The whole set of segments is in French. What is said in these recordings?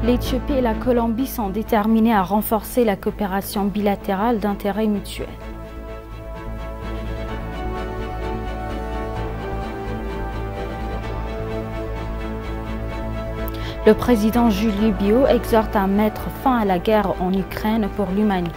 L'Éthiopie et la Colombie sont déterminées à renforcer la coopération bilatérale d'intérêt mutuel. Le président Julie Bio exhorte à mettre fin à la guerre en Ukraine pour l'humanité.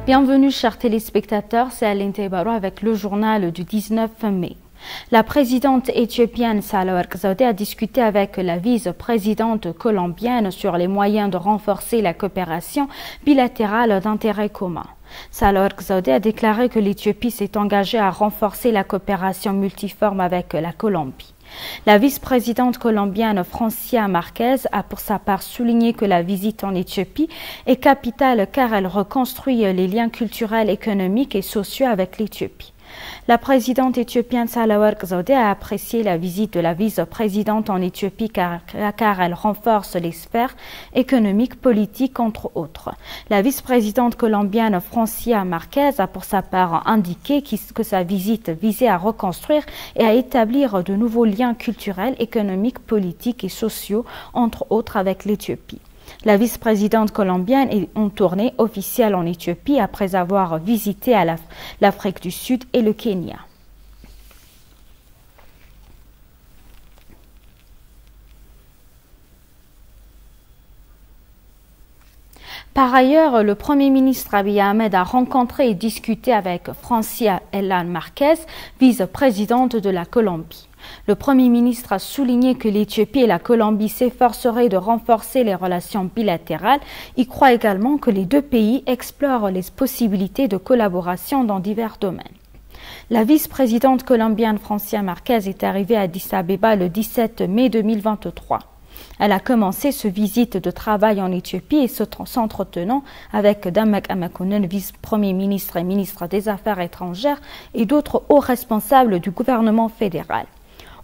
Bienvenue chers téléspectateurs, c'est Aline Tebaro avec le journal du 19 mai. La présidente éthiopienne Sahle-Work Zewde a discuté avec la vice-présidente colombienne sur les moyens de renforcer la coopération bilatérale d'intérêt commun. Sahle-Work Zewde a déclaré que l'Éthiopie s'est engagée à renforcer la coopération multiforme avec la Colombie. La vice-présidente colombienne Francia Marquez a pour sa part souligné que la visite en Éthiopie est capitale car elle reconstruit les liens culturels, économiques et sociaux avec l'Éthiopie. La présidente éthiopienne Sahle-Work Zewde a apprécié la visite de la vice-présidente en Éthiopie car elle renforce les sphères économiques, politiques, entre autres. La vice-présidente colombienne Francia Marquez a pour sa part indiqué que sa visite visait à reconstruire et à établir de nouveaux liens culturels, économiques, politiques et sociaux, entre autres avec l'Éthiopie. La vice-présidente colombienne est en tournée officielle en Éthiopie après avoir visité l'Afrique du Sud et le Kenya. Par ailleurs, le Premier ministre Abiy Ahmed a rencontré et discuté avec Francia Marquez, vice-présidente de la Colombie. Le Premier ministre a souligné que l'Éthiopie et la Colombie s'efforceraient de renforcer les relations bilatérales. Il croit également que les deux pays explorent les possibilités de collaboration dans divers domaines. La vice-présidente colombienne Francia Marquez est arrivée à Addis Abeba le 17 mai 2023. Elle a commencé ce visite de travail en Éthiopie et s'entretenant avec Damak Amakonnen, vice-premier ministre et ministre des Affaires étrangères, et d'autres hauts responsables du gouvernement fédéral.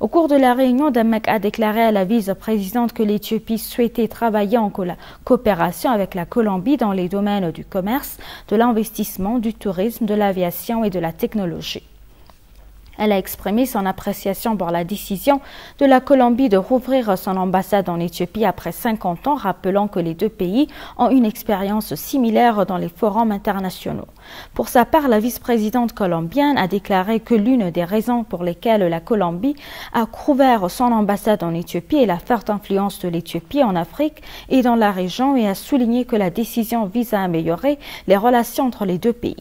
Au cours de la réunion, Damak a déclaré à la vice-présidente que l'Éthiopie souhaitait travailler en coopération avec la Colombie dans les domaines du commerce, de l'investissement, du tourisme, de l'aviation et de la technologie. Elle a exprimé son appréciation pour la décision de la Colombie de rouvrir son ambassade en Éthiopie après 50 ans, rappelant que les deux pays ont une expérience similaire dans les forums internationaux. Pour sa part, la vice-présidente colombienne a déclaré que l'une des raisons pour lesquelles la Colombie a rouvert son ambassade en Éthiopie est la forte influence de l'Éthiopie en Afrique et dans la région et a souligné que la décision vise à améliorer les relations entre les deux pays.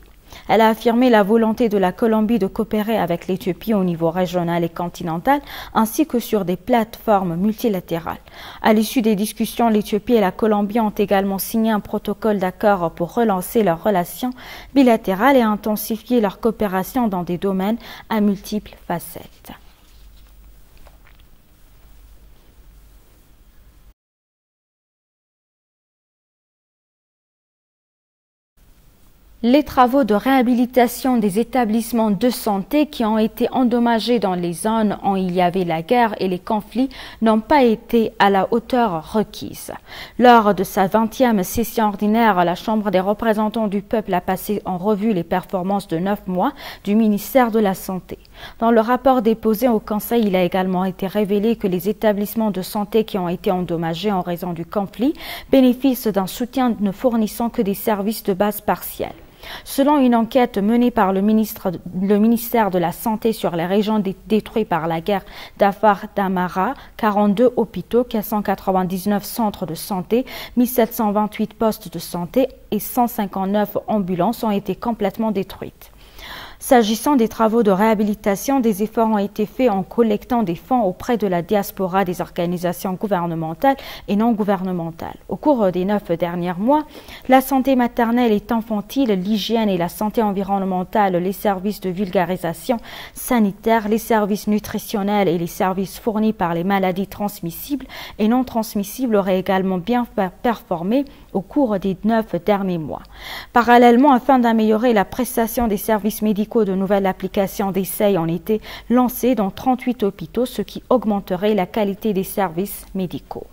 Elle a affirmé la volonté de la Colombie de coopérer avec l'Éthiopie au niveau régional et continental, ainsi que sur des plateformes multilatérales. À l'issue des discussions, l'Éthiopie et la Colombie ont également signé un protocole d'accord pour relancer leurs relations bilatérales et intensifier leur coopération dans des domaines à multiples facettes. Les travaux de réhabilitation des établissements de santé qui ont été endommagés dans les zones où il y avait la guerre et les conflits n'ont pas été à la hauteur requise. Lors de sa 20e session ordinaire, la Chambre des représentants du peuple a passé en revue les performances de 9 mois du ministère de la Santé. Dans le rapport déposé au Conseil, il a également été révélé que les établissements de santé qui ont été endommagés en raison du conflit bénéficient d'un soutien ne fournissant que des services de base partiels. Selon une enquête menée par le ministère de la Santé sur les régions détruites par la guerre d'Afar d'Amara, 42 hôpitaux, 499 centres de santé, 1728 postes de santé et 159 ambulances ont été complètement détruites. S'agissant des travaux de réhabilitation, des efforts ont été faits en collectant des fonds auprès de la diaspora, des organisations gouvernementales et non gouvernementales. Au cours des 9 derniers mois, la santé maternelle et infantile, l'hygiène et la santé environnementale, les services de vulgarisation sanitaire, les services nutritionnels et les services fournis par les maladies transmissibles et non transmissibles auraient également bien performé au cours des 9 derniers mois. Parallèlement, afin d'améliorer la prestation des services médicaux, de nouvelles applications d'essai ont été lancées dans 38 hôpitaux, ce qui augmenterait la qualité des services médicaux.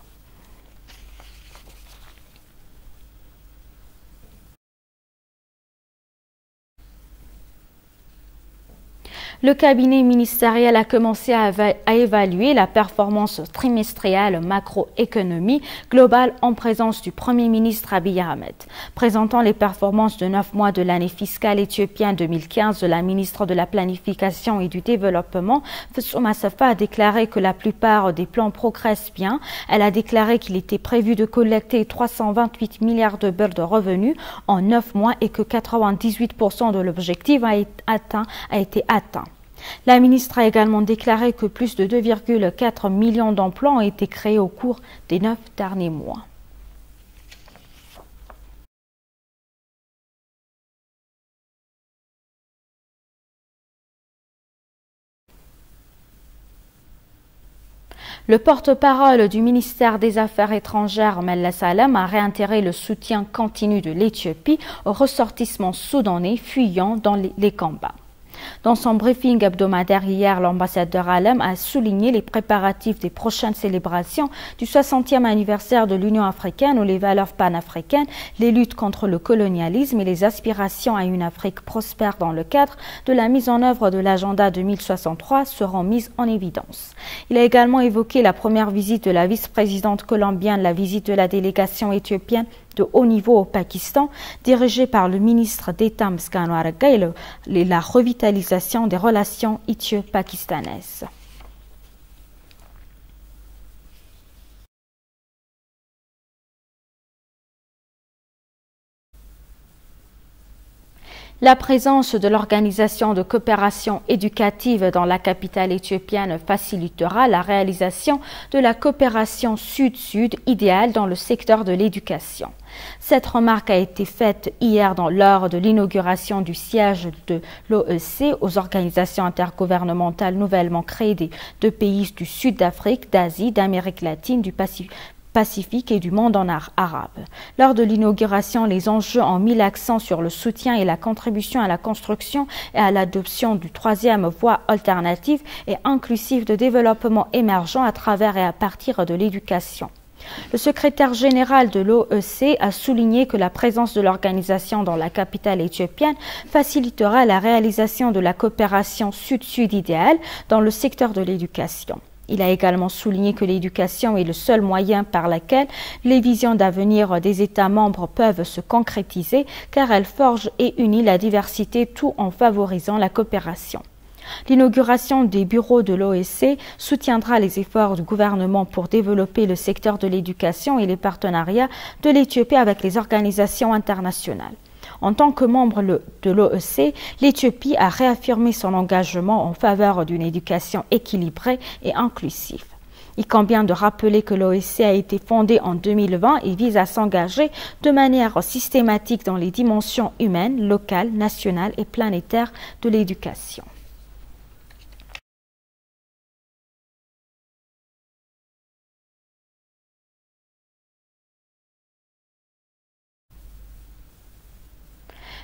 Le cabinet ministériel a commencé à évaluer la performance trimestrielle macroéconomie globale en présence du Premier ministre Abiy Ahmed. Présentant les performances de 9 mois de l'année fiscale éthiopienne 2015 de la ministre de la Planification et du Développement, Fitsum Assefa, a déclaré que la plupart des plans progressent bien. Elle a déclaré qu'il était prévu de collecter 328 milliards de birr de revenus en 9 mois et que 98% de l'objectif a été atteint. La ministre a également déclaré que plus de 2,4 millions d'emplois ont été créés au cours des 9 derniers mois. Le porte-parole du ministère des Affaires étrangères, Mella Salem, a réitéré le soutien continu de l'Éthiopie aux ressortissements soudanais fuyant dans les combats. Dans son briefing hebdomadaire hier, l'ambassadeur Alem a souligné les préparatifs des prochaines célébrations du 60e anniversaire de l'Union africaine où les valeurs panafricaines, les luttes contre le colonialisme et les aspirations à une Afrique prospère dans le cadre de la mise en œuvre de l'agenda 2063 seront mises en évidence. Il a également évoqué la première visite de la vice-présidente colombienne, la visite de la délégation éthiopienne de haut niveau au Pakistan, dirigée par le ministre d'État Msgano Arga, et la revitalisation des relations éthio-pakistanaises. La présence de l'Organisation de coopération éducative dans la capitale éthiopienne facilitera la réalisation de la coopération sud-sud idéale dans le secteur de l'éducation. Cette remarque a été faite hier lors de l'inauguration du siège de l'OEC aux organisations intergouvernementales nouvellement créées des 2 pays du Sud d'Afrique, d'Asie, d'Amérique latine, du Pacifique et du monde en arabe. Lors de l'inauguration, les enjeux ont mis l'accent sur le soutien et la contribution à la construction et à l'adoption du 3e voie alternative et inclusive de développement émergent à travers et à partir de l'éducation. Le secrétaire général de l'OEC a souligné que la présence de l'organisation dans la capitale éthiopienne facilitera la réalisation de la coopération sud-sud idéale dans le secteur de l'éducation. Il a également souligné que l'éducation est le seul moyen par lequel les visions d'avenir des États membres peuvent se concrétiser car elle forge et unit la diversité tout en favorisant la coopération. L'inauguration des bureaux de l'OEC soutiendra les efforts du gouvernement pour développer le secteur de l'éducation et les partenariats de l'Éthiopie avec les organisations internationales. En tant que membre de l'OEC, l'Éthiopie a réaffirmé son engagement en faveur d'une éducation équilibrée et inclusive. Il convient de rappeler que l'OEC a été fondée en 2020 et vise à s'engager de manière systématique dans les dimensions humaines, locales, nationales et planétaires de l'éducation.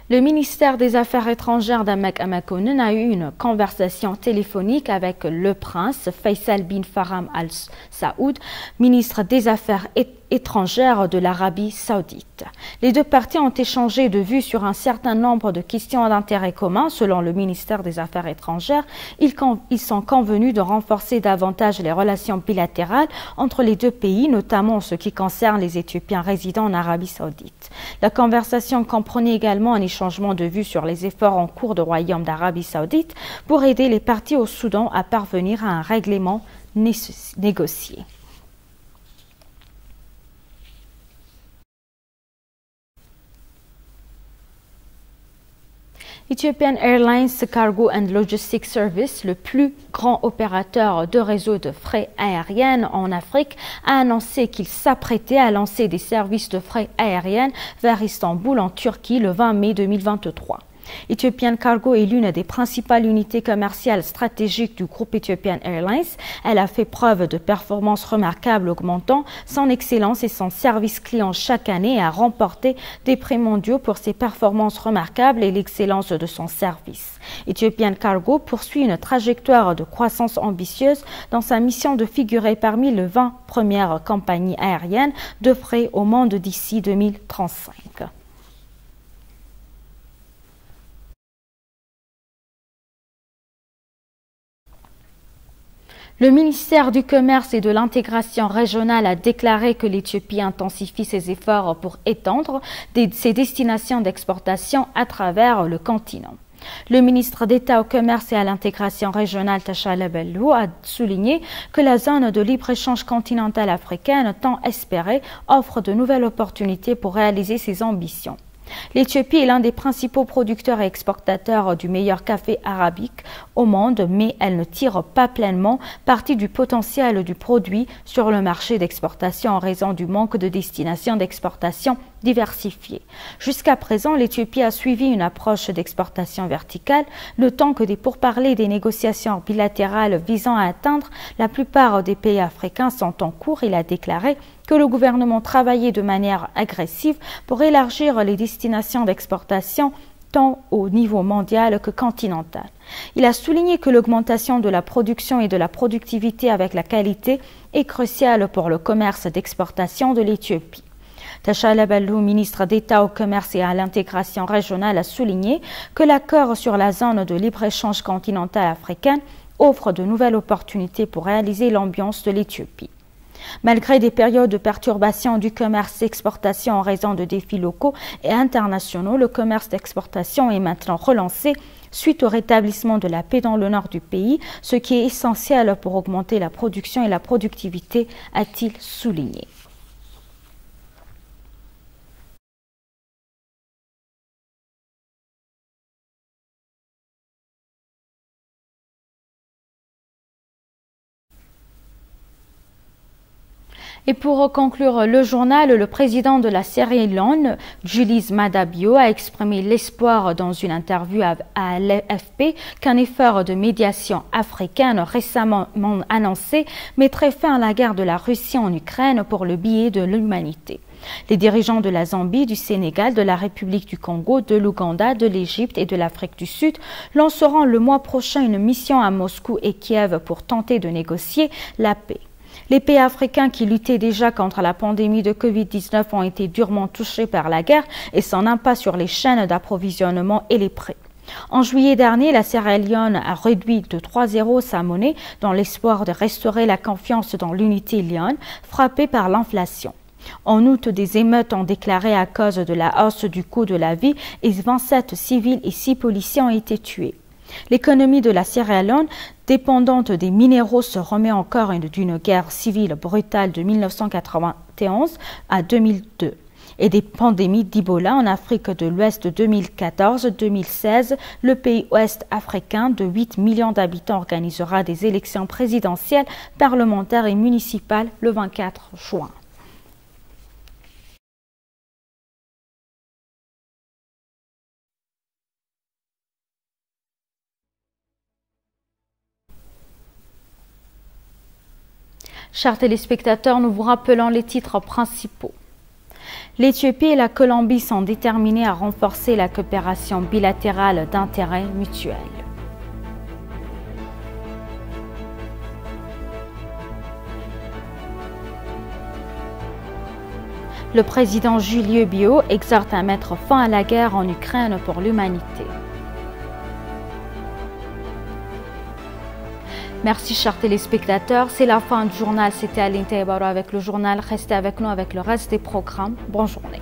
Le ministère des Affaires étrangères d'Amek Amakonnen a eu une conversation téléphonique avec le prince Faisal bin Farham Al Saoud, ministre des Affaires étrangères de l'Arabie saoudite. Les 2 parties ont échangé de vues sur un certain nombre de questions d'intérêt commun. Selon le ministère des Affaires étrangères, ils sont convenus de renforcer davantage les relations bilatérales entre les 2 pays, notamment en ce qui concerne les Éthiopiens résidant en Arabie saoudite. La conversation comprenait également un échangement de vues sur les efforts en cours du Royaume d'Arabie saoudite pour aider les parties au Soudan à parvenir à un règlement négocié. Ethiopian Airlines Cargo and Logistics Service, le plus grand opérateur de réseau de fret aériens en Afrique, a annoncé qu'il s'apprêtait à lancer des services de fret aériens vers Istanbul en Turquie le 20 mai 2023. Ethiopian Cargo est l'une des principales unités commerciales stratégiques du groupe Ethiopian Airlines. Elle a fait preuve de performances remarquables, augmentant son excellence et son service client chaque année et a remporté des prix mondiaux pour ses performances remarquables et l'excellence de son service. Ethiopian Cargo poursuit une trajectoire de croissance ambitieuse dans sa mission de figurer parmi les 20 premières compagnies aériennes de fret au monde d'ici 2035. Le ministère du Commerce et de l'Intégration régionale a déclaré que l'Éthiopie intensifie ses efforts pour étendre ses destinations d'exportation à travers le continent. Le ministre d'État au Commerce et à l'Intégration régionale Tashala Bello a souligné que la zone de libre-échange continentale africaine tant espérée offre de nouvelles opportunités pour réaliser ses ambitions. L'Éthiopie est l'un des principaux producteurs et exportateurs du meilleur café arabique au monde, mais elle ne tire pas pleinement parti du potentiel du produit sur le marché d'exportation en raison du manque de destinations d'exportation diversifiées. Jusqu'à présent, l'Éthiopie a suivi une approche d'exportation verticale, le temps que des pourparlers et des négociations bilatérales visant à atteindre la plupart des pays africains sont en cours. Il a déclaré que le gouvernement travaillait de manière agressive pour élargir les destinations d'exportation tant au niveau mondial que continental. Il a souligné que l'augmentation de la production et de la productivité avec la qualité est cruciale pour le commerce d'exportation de l'Éthiopie. Tashala Bello, ministre d'État au Commerce et à l'Intégration régionale, a souligné que l'accord sur la zone de libre-échange continentale africaine offre de nouvelles opportunités pour réaliser l'ambiance de l'Éthiopie. Malgré des périodes de perturbation du commerce d'exportation en raison de défis locaux et internationaux, le commerce d'exportation est maintenant relancé suite au rétablissement de la paix dans le nord du pays, ce qui est essentiel pour augmenter la production et la productivité, a-t-il souligné. Et pour conclure le journal, le président de la Sierra Leone, Julius Maada Bio, a exprimé l'espoir dans une interview à l'AFP qu'un effort de médiation africaine récemment annoncé mettrait fin à la guerre de la Russie en Ukraine pour le bien de l'humanité. Les dirigeants de la Zambie, du Sénégal, de la République du Congo, de l'Ouganda, de l'Égypte et de l'Afrique du Sud lanceront le mois prochain une mission à Moscou et Kiev pour tenter de négocier la paix. Les pays africains qui luttaient déjà contre la pandémie de Covid-19 ont été durement touchés par la guerre et son impact sur les chaînes d'approvisionnement et les prix. En juillet dernier, la Sierra Leone a réduit de 3,0 sa monnaie dans l'espoir de restaurer la confiance dans l'unité Leone, frappée par l'inflation. En août, des émeutes ont déclaré à cause de la hausse du coût de la vie et 27 civils et 6 policiers ont été tués. L'économie de la Sierra Leone, dépendante des minéraux, se remet encore d'une guerre civile brutale de 1991 à 2002 et des pandémies d'Ebola en Afrique de l'Ouest de 2014-2016. Le pays ouest africain de 8 millions d'habitants organisera des élections présidentielles, parlementaires et municipales le 24 juin. Chers téléspectateurs, nous vous rappelons les titres principaux. L'Éthiopie et la Colombie sont déterminées à renforcer la coopération bilatérale d'intérêt mutuel. Le président Julius Bio exhorte à mettre fin à la guerre en Ukraine pour l'humanité. Merci chers téléspectateurs, c'est la fin du journal. C'était Aline Taïbaro avec le journal. Restez avec nous avec le reste des programmes. Bonne journée.